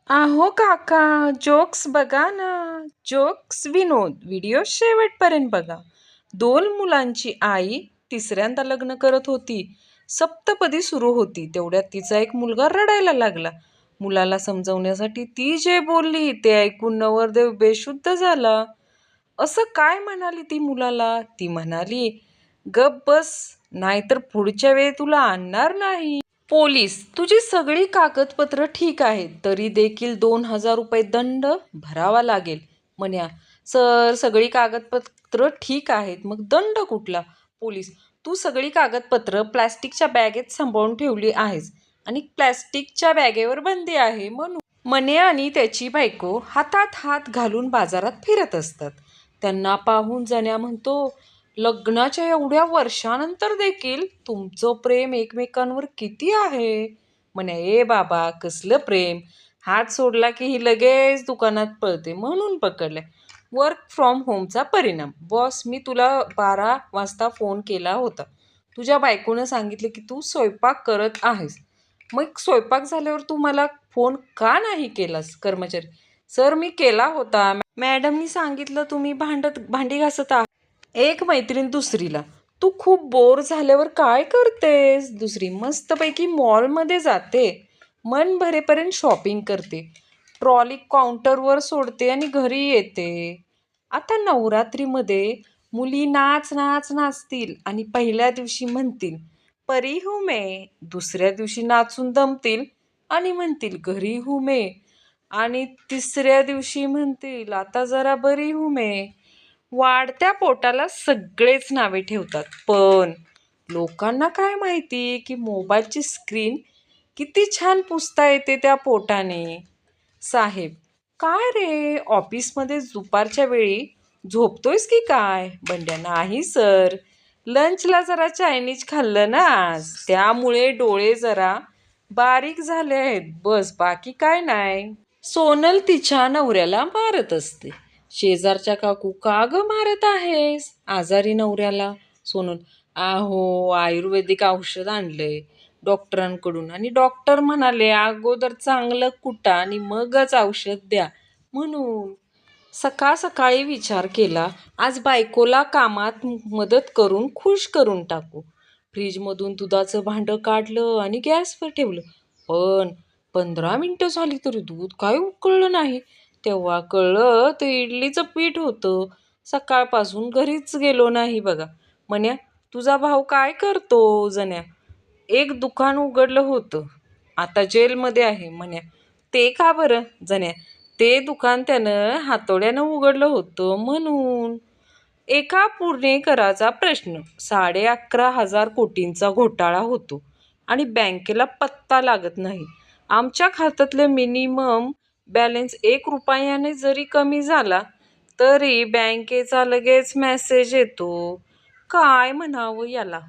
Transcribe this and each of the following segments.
अहो काका, जोक्स बघा ना. जोक्स विनोद व्हिडिओ शेवटपर्यंत बघा. दोन मुलांची आई तिसऱ्यांदा लग्न करत होती. सप्तपदी सुरू होती तेवढ्यात तिचा एक मुलगा रडायला लागला. मुलाला समजवण्यासाठी ती जे बोलली ते ऐकून नवरदेव बेशुद्ध झाला. असं काय म्हणाली ती मुलाला? ती म्हणाली, गप बस, नाहीतर पुढच्या वेळी तुला आणणार नाही. पोलीस, तुझी सगळी कागदपत्र ठीक आहेत तरी देखील 2,000 रुपये दंड भरावा लागेल. म्हण्या, सर सगळी कागदपत्र ठीक आहेत मग दंड कुठला? पोलीस, तू सगळी कागदपत्र प्लॅस्टिकच्या बॅगेत सांभाळून ठेवली आहेस आणि प्लॅस्टिकच्या बॅगेवर बंदी आहे म्हणून. मन्या आणि त्याची बायको हातात हात घालून बाजारात फिरत असतात. त्यांना पाहून जण्या म्हणतो, लग्नाच्या एवढ्या वर्षानंतर देखील तुमचं प्रेम एकमेकांवर किती आहे? म्हणे, ए बाबा कसलं प्रेम, हात सोडला की ही लगेच दुकानात पळते म्हणून पकडले. वर्क फ्रॉम होमचा परिणाम. बॉस, मी तुला 12 वाजता फोन केला होता. तुझ्या बायकोनं सांगितलं की तू स्वयंपाक करत आहेस. मग स्वयंपाक झाल्यावर तू मला फोन का नाही केलास? कर्मचारी, सर मी केला होता, मॅडमनी सांगितलं तुम्ही भांडी घासत आहात. एक मैत्रीण दुसरीला, तू खूप बोर झाल्यावर काय करतेस? दुसरी, मस्तपैकी मॉलमध्ये जाते, मन भरेपर्यंत शॉपिंग करते, ट्रॉली काउंटरवर सोडते आणि घरी येते. आता नवरात्रीमध्ये मुली नाच नाच नाचतील आणि पहिल्या दिवशी म्हणतील परी हूं मैं, दुसऱ्या दिवशी नाचून दमतील आणि म्हणतील घरी हूं मैं, आणि तिसऱ्या दिवशी म्हणतील आता जरा बरी हूं मैं. वाढत्या पोटाला सगळेच नावे ठेवतात, पण लोकांना काय माहिती की मोबाईलची स्क्रीन किती छान पुसता येते त्या पोटाने. साहेब, काय रे ऑफिसमध्ये दुपारच्या वेळी झोपतोयस की काय? बंड्या, नाही सर, लंचला जरा चायनीज खाल्लं ना आज, त्यामुळे डोळे जरा बारीक झाले आहेत, बस बाकी काय नाही. सोनल तिच्या नवऱ्याला मारत असते. शेजारच्या काकू, का ग मारत आहेस आजारी नवऱ्याला? सोनल, आहो आयुर्वेदिक औषध आणलंय डॉक्टरांकडून आणि डॉक्टर म्हणाले अगोदर चांगलं कुटा आणि मगच औषध द्या म्हणून. सकाळ सकाळी विचार केला, आज बायकोला कामात मदत करून खुश करून टाकू. फ्रीजमधून दुधाचं भांडं काढलं आणि गॅसवर ठेवलं, पण 15 मिनिटं झाली तरी दूध काय उकळलं नाही. तेव्हा कळलं ते इडलीचं पीठ होतं. सकाळपासून घरीच गेलो नाही बघा. म्हण्या, तुझा भाऊ काय करतो? जण्या, एक दुकान उघडलं होतं, आता जेलमध्ये आहे. म्हण्या, ते का बरं? जण्या, ते दुकान त्यानं हातोड्यानं उघडलं होतं म्हणून. एका पुणेकराचा प्रश्न. 11,500 कोटींचा घोटाळा होतो आणि बँकेला पत्ता लागत नाही. आमच्या खात्यातले मिनिमम बॅलन्स 1 रुपयाने जरी कमी झाला तरी बँकेचा लगेच मेसेज येतो. काय म्हणावं याला?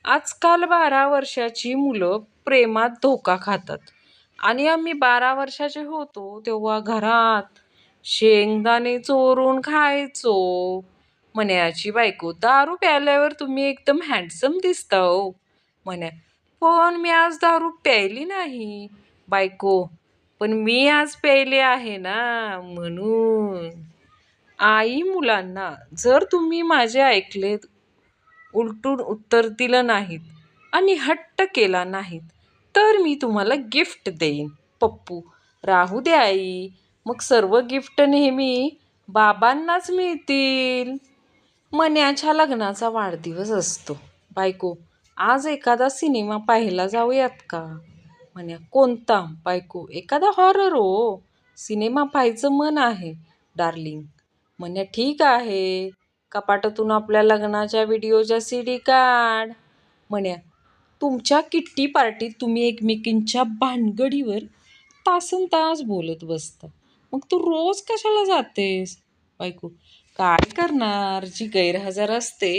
आजकाल 12 वर्षाची मुलं प्रेमात धोका खातात आणि आम्ही 12 वर्षाचे होतो तेव्हा घरात शेंगदाणे चोरून खायचो. म्हण्याची बायको, दारू प्यायल्यावर तुम्ही एकदम हँडसम दिसता हो. म्हण्या, पण मी आज दारू प्यायली नाही. बायको, पण मी आज प्यायले आहे ना म्हणून. आई मुलांना, जर तुम्ही माझे ऐकले, उलटून उत्तर दिलं नाहीत आणि हट्ट केला नाहीत तर मी तुम्हाला गिफ्ट देईन. पप्पू, राहू दे आई, मग सर्व गिफ्ट नेहमी बाबांनाच मिळतील. मन्याच्या लग्नाचा वाढदिवस असतो. बायको, आज एखादा सिनेमा पाहायला जाऊयात का? म्हण्या, कोणता? बायको, एखादा हॉरर हो, सिनेमा पाहायचं मन आहे डार्लिंग. म्हण्या, ठीक आहे, कपाटातून आपल्या लग्नाच्या व्हिडिओच्या CD काढ. म्हण्या, तुमच्या किट्टी पार्टीत तुम्ही एकमेकींच्या भानगडीवर तासन तास बोलत बसता, मग तू रोज कशाला जातेस? बायको, काय करणार, जी गैरहजर असते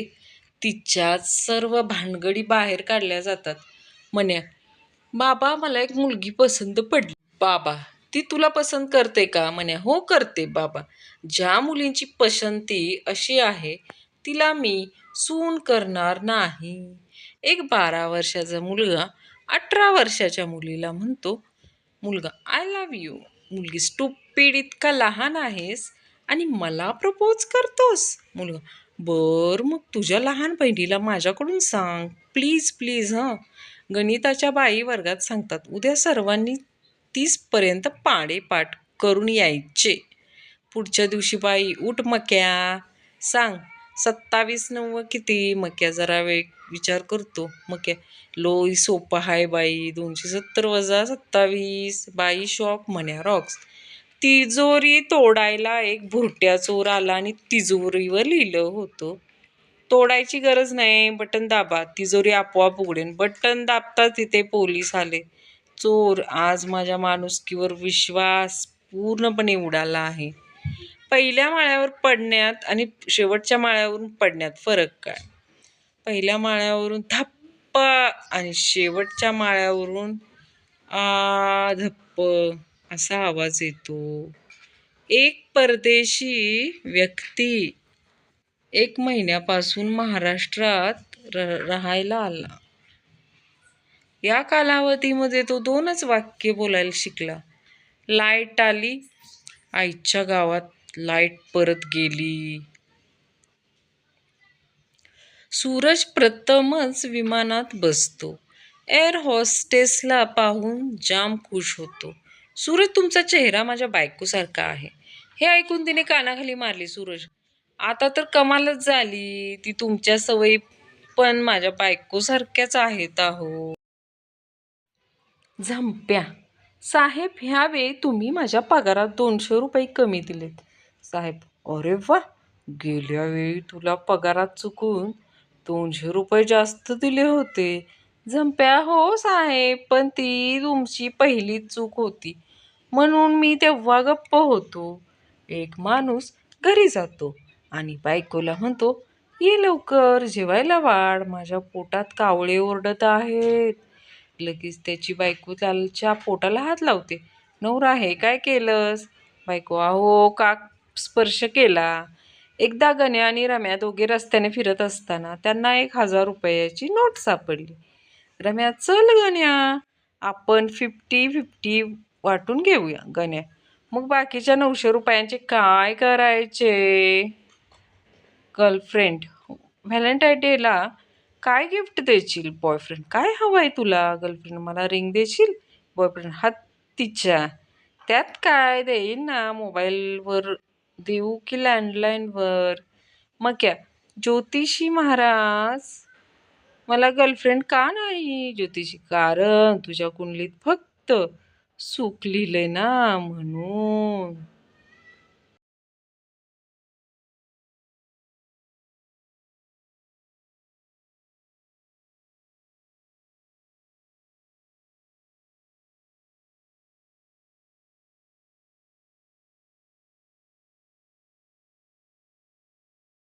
तिच्याच सर्व भानगडी बाहेर काढल्या जातात. म्हण्या, बाबा मला एक मुलगी पसंत पडली. बाबा, ती तुला पसंत करते का? म्हण्या, हो करते बाबा. ज्या मुलींची पसंती अशी आहे तिला मी सून करणार नाही. एक 12 वर्षाचा मुलगा 18 वर्षाच्या मुलीला म्हणतो, मुलगा, आय लव्ह यू. मुलगी, स्टुपिड, इतका लहान आहेस आणि मला प्रपोज करतोस? मुलगा, बर मग तुझ्या लहान बहिणीला माझ्याकडून सांग प्लीज प्लीज. हं. गणिताच्या बाई वर्गात सांगतात, उद्या सर्वांनी 30 पर्यंत पाढेपाठ करून यायचे. पुढच्या दिवशी बाई, उठ मक्या, सांग 27 9 किती? मक्या जरा वेळ विचार करतो. मक्या, लोई सोपं हाय बाई, 270 वजा 27. बाई शॉक म्हण्या रॉक्स. तिजोरी तोडायला एक भुरट्या चोर आला आणि तिजोरीवर लिहिलं होतं, तोडायची गरज नाही, बटन दाबा, तिजोरी आपोआप उघडेन. बटन दाबता तिथे पोलीस आले. चोर, आज माझ्या माणुसकीवर विश्वास पूर्णपणे उडाला आहे. पहिल्या माळ्यावर पडण्यात आणि शेवटच्या माळ्यावरून पडण्यात फरक काय? पहिल्या माळ्यावरून धप्प आणि शेवटच्या माळ्यावरून धप्प असा आवाज येतो. एक परदेशी व्यक्ती 1 महिन्यापासून महाराष्ट्रात राहायला आला. या कालावधीमध्ये तो 2च वाक्य बोलायला शिकला. लाईट आली, आईच्या गावात लाईट परत गेली. सूरज प्रथमच विमानात बसतो. एअर होस्टेसला पाहून जाम खुश होतो. सूरज, तुमचा चेहरा माझ्या बायकोसारखा आहे. हे ऐकून तिने कानाखाली मारली. सूरज, आता तर कमालच झाली, ती तुमच्या सवयी पण माझ्या बायकोसारख्याच आहेत अहो. झंप्या, साहेब, ह्यावेळी तुम्ही माझ्या पगारात 200 रुपये कमी दिलेत. साहेब, अरे वा, गेल्या वेळी तुला पगारात चुकून 200 रुपये जास्त दिले होते. झंप्या, हो साहेब, पण ती तुमची पहिलीच चूक होती म्हणून मी तेव्हा गप्प होतो. एक माणूस घरी जातो आणि बायकोला म्हणतो, ये लवकर जेवायला वाढ, माझ्या पोटात कावळे ओरडत आहेत. लगेच त्याची बायको त्याच्या पोटाला हात लावते. नवरा, हे काय केलंस? बायको, अहो का स्पर्श केला. एकदा गण्या आणि रम्या दोघे रस्त्याने फिरत असताना त्यांना 1000 रुपयाची नोट सापडली. रम्या, चल गण्या, आपण 50-50 वाटून घेऊया. गण्या, मग बाकीच्या 900 रुपयांचे काय करायचे? गर्लफ्रेंड, व्हॅलेंटाईन डेला काय गिफ्ट देशील? बॉयफ्रेंड, काय हवं आहे तुला? गर्लफ्रेंड, मला रिंग देशील? बॉयफ्रेंड, हत्तीच्या, त्यात काय देईन ना, मोबाईलवर देऊ की लँडलाईनवर? मग क्या, ज्योतिषी महाराज, मला गर्लफ्रेंड का नाही? ज्योतिषी, कारण तुझ्या कुंडलीत फक्त सुख लिहिलंय ना म्हणून.